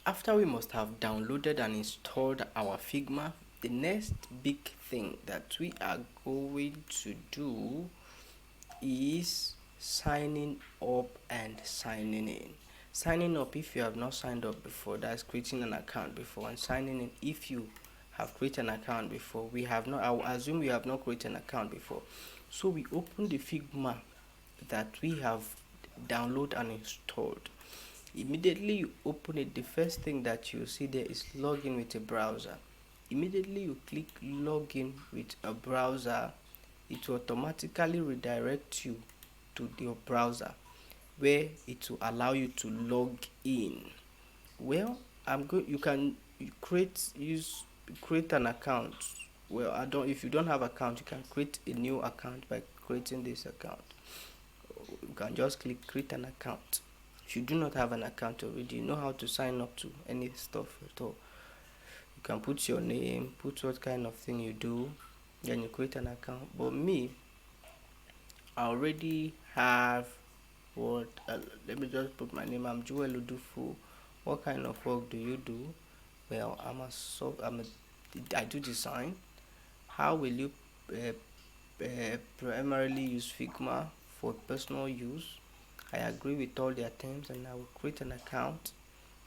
After we must have downloaded and installed our Figma, the next big thing that we are going to do is signing up and signing in. Signing up if you have not signed up before, that's creating an account before, and signing in if you have created an account before. We have not, I will assume we have not created an account before. So we open the Figma that we have downloaded and installed. Immediately you open it, the first thing that you see there is login with a browser. Immediately you click login with a browser, it will automatically redirect you to your browser where it will allow you to log in. Well, you can create an account. Well, I don't if you don't have account, you can create a new account by creating this account. You can just click create an account. If you do not have an account already, you know how to sign up to any stuff at all. You can put your name, put what kind of thing you do, then you create an account. But me, I already have what let me just put my name. I'm Joel Udufu. What kind of work do you do? Well, I do design. How will you primarily use Figma for personal use? I agree with all their terms and I will create an account.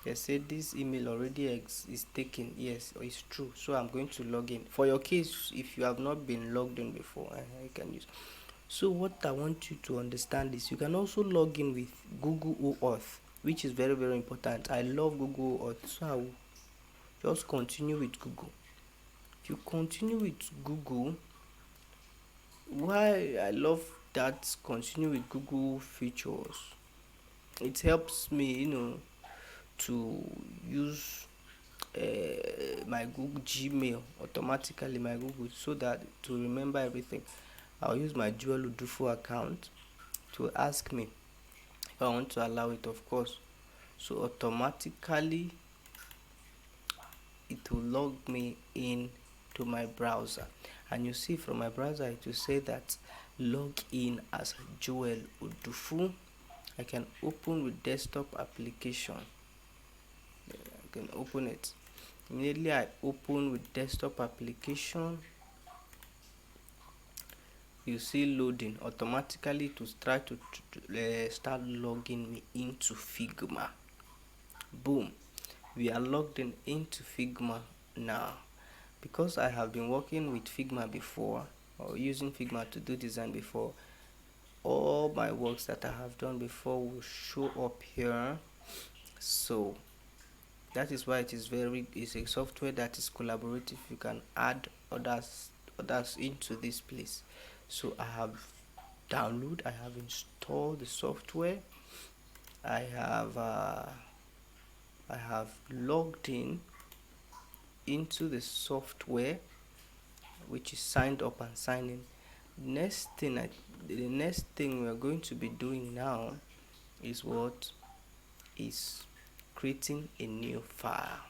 They said this email already is taken. Yes, it's true. So I'm going to log in. For your case, if you have not been logged in before, you can use. So what I want you to understand is you can also log in with Google Auth, which is very very important. I love Google Auth, so I will just continue with Google. If you continue with Google, why I love that continue with Google features, it helps me, to use my Google Gmail automatically, my Google, so that to remember everything. I'll use my Joel Udufu account to ask me if I want to allow it, of course. So automatically it will log me in to my browser, and you see from my browser it will say that log in as Joel Udufu. I can open with desktop application. I can open it. Immediately I open with desktop application, you see loading. Automatically to try to start logging me into Figma. Boom, we are logged in into Figma now. Because I have been working with Figma before, or using Figma to do design before, all my works that I have done before will show up here. So that is why it's a software that is collaborative. You can add others into this place. So I have installed the software. I have logged in into the software, which is signed up and signing. The next thing we are going to be doing now is creating a new file.